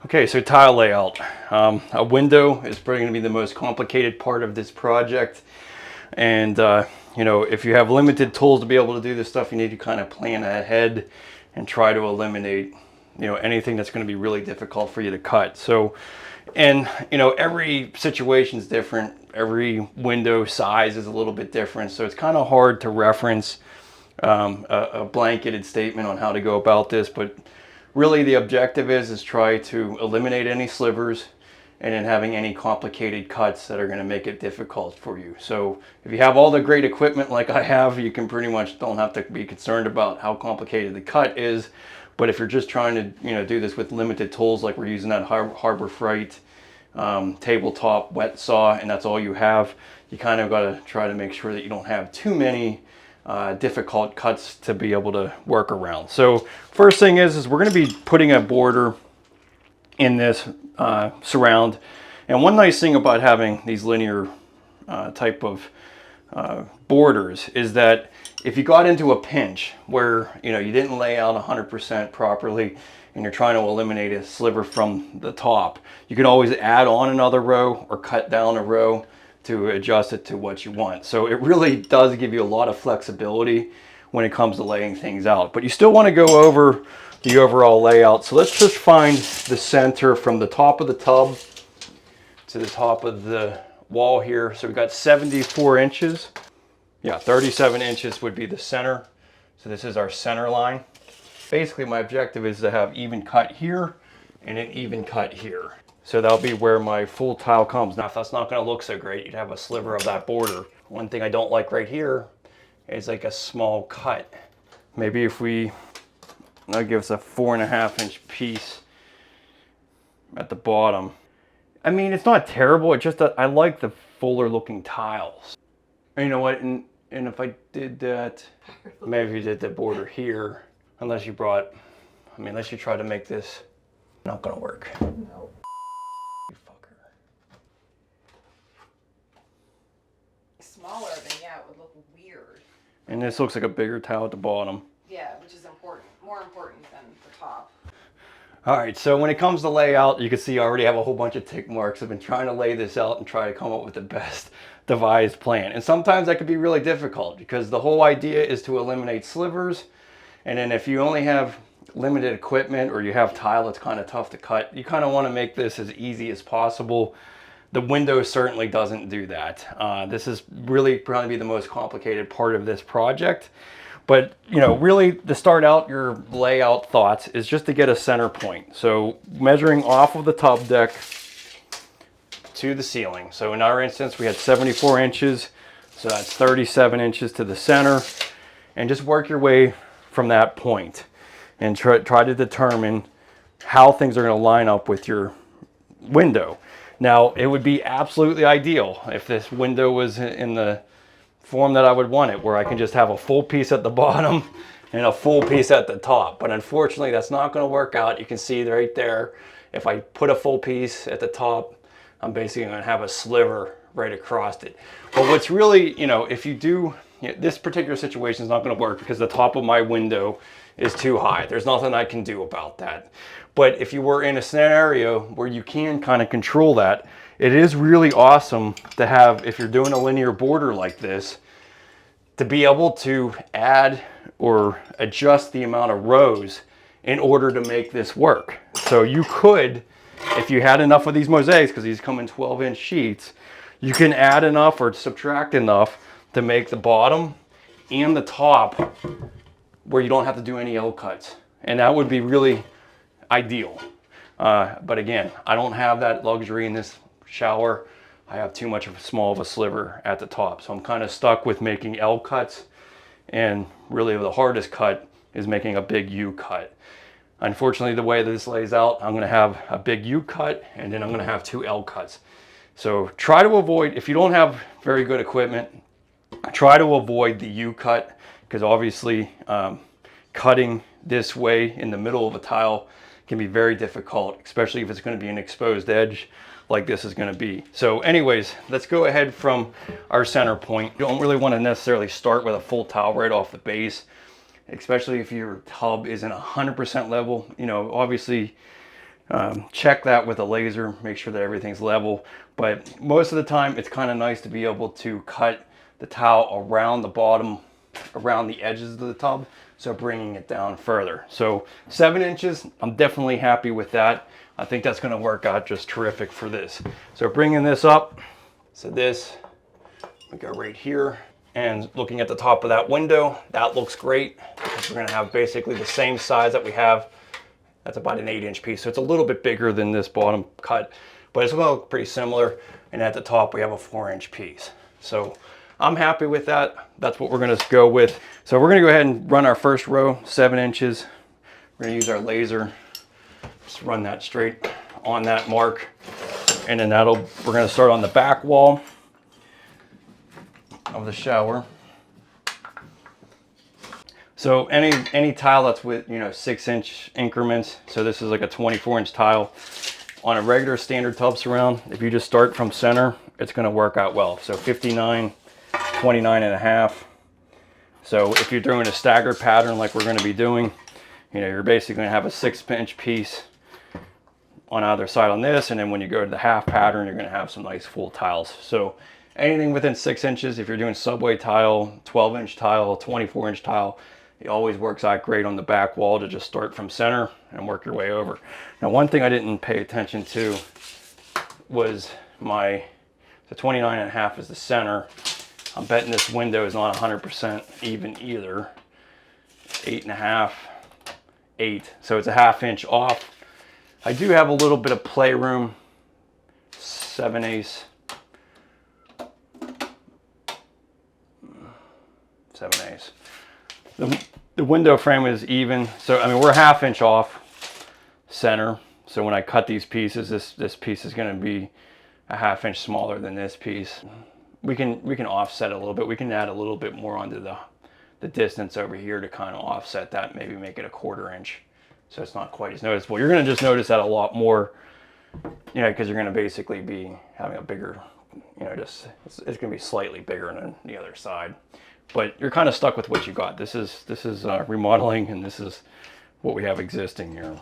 Okay, so tile layout. A window is probably going to be the most complicated part of this project. And, you know, if you have limited tools to be able to do this stuff, you need to kind of plan ahead and try to eliminate, you know, anything that's going to be really difficult for you to cut. So, and, you know, every situation is different. Every window size is a little bit different. So it's kind of hard to reference a blanketed statement on how to go about this, but really the objective is try to eliminate any slivers and then having any complicated cuts that are going to make it difficult for you. So if you have all the great equipment like I have, you can pretty much don't have to be concerned about how complicated the cut is. But if you're just trying to, you know, do this with limited tools, like we're using that Harbor Freight tabletop wet saw, and that's all you have, you kind of got to try to make sure that you don't have too many difficult cuts to be able to work around. So first thing is we're going to be putting a border in this surround. And one nice thing about having these linear type of borders is that if you got into a pinch where, you know, you didn't lay out 100% properly and you're trying to eliminate a sliver from the top, you can always add on another row or cut down a row to adjust it to what you want. So it really does give you a lot of flexibility when it comes to laying things out, but you still want to go over the overall layout. So let's just find the center from the top of the tub to the top of the wall here. So we've got 74 inches. Yeah, 37 inches would be the center. So this is our center line. Basically my objective is to have even cut here and an even cut here. So that'll be where my full tile comes. Now, if that's not going to look so great, you'd have a sliver of that border. One thing I don't like right here is like a small cut. Maybe if that'll give us a 4.5 inch piece at the bottom. I mean, it's not terrible. It's just that I like the fuller looking tiles. And you know what? And if I did that, maybe if you did the border here, unless you try to make this, not going to work. No. Smaller, then yeah, it would look weird. And this looks like a bigger tile at the bottom. Yeah, which is important, more important than the top. All right, so when it comes to layout, you can see I already have a whole bunch of tick marks. I've been trying to lay this out and try to come up with the best devised plan. And sometimes that could be really difficult because the whole idea is to eliminate slivers. And then if you only have limited equipment or you have tile that's kind of tough to cut, you kind of want to make this as easy as possible. The window certainly doesn't do that. This is really probably the most complicated part of this project. But, you know, really to start out your layout thoughts is just to get a center point. So measuring off of the tub deck to the ceiling. So in our instance, we had 74 inches. So that's 37 inches to the center. And just work your way from that point and try to determine how things are going to line up with your window. Now, it would be absolutely ideal if this window was in the form that I would want it, where I can just have a full piece at the bottom and a full piece at the top. But unfortunately, that's not going to work out. You can see right there, if I put a full piece at the top, I'm basically going to have a sliver right across it. But what's really, you know, if you do, you know, this particular situation is not going to work because the top of my window is too high. There's nothing I can do about that. But if you were in a scenario where you can kind of control that, it is really awesome to have, if you're doing a linear border like this, to be able to add or adjust the amount of rows in order to make this work. So you could, if you had enough of these mosaics, because these come in 12-inch sheets, you can add enough or subtract enough to make the bottom and the top where you don't have to do any L cuts. And that would be really ideal. But again, I don't have that luxury in this shower. I have too much of a small of a sliver at the top. So I'm kind of stuck with making L cuts. And really the hardest cut is making a big U cut. Unfortunately, the way this lays out, I'm going to have a big U cut and then I'm going to have 2 L cuts. So try to avoid, if you don't have very good equipment, try to avoid the U cut, because obviously cutting this way in the middle of a tile can be very difficult, especially if it's going to be an exposed edge like this is going to be. So anyways, let's go ahead from our center point. You don't really want to necessarily start with a full tile right off the base, especially if your tub isn't 100% level. You know, obviously Check that with a laser, make sure that everything's level. But most of the time, it's kind of nice to be able to cut the towel around the bottom, around the edges of the tub, so bringing it down further. So 7 inches, I'm definitely happy with that. I think that's going to work out just terrific for this. So bringing this up, so this, we go right here, and looking at the top of that window, that looks great because we're going to have basically the same size that we have. That's about an 8-inch piece, so it's a little bit bigger than this bottom cut, but it's well pretty similar. And at the top, we have a 4-inch piece. So I'm happy with that. That's what we're gonna go with. So we're gonna go ahead and run our first row, 7 inches. We're gonna use our laser, just run that straight on that mark. And then we're gonna start on the back wall of the shower. So any tile that's with 6-inch increments, so this is like a 24-inch tile. On a regular standard tub surround, if you just start from center, it's going to work out well. So 59, 29 and a half. So if you're doing a staggered pattern like we're going to be doing, you're basically going to have a 6-inch piece on either side on this, and then when you go to the half pattern, you're going to have some nice full tiles. So anything within 6 inches, if you're doing subway tile, 12-inch tile, 24-inch tile, it always works out great on the back wall to just start from center and work your way over. Now, one thing I didn't pay attention to was the 29 and a half is the center. I'm betting this window is not 100% even either. 8 and a half, 8. So it's a 1/2 inch off. I do have a little bit of playroom, 7/8. 7/8. The window frame is even, so I mean we're a 1/2 inch off center. So when I cut these pieces, this piece is going to be a 1/2 inch smaller than this piece. We can offset it a little bit. We can add a little bit more onto the distance over here to kind of offset that. Maybe make it a 1/4 inch, so it's not quite as noticeable. You're going to just notice that a lot more, because you're going to basically be having a bigger, it's going to be slightly bigger than the other side. But you're kind of stuck with what you got. This is remodeling, and this is what we have existing here.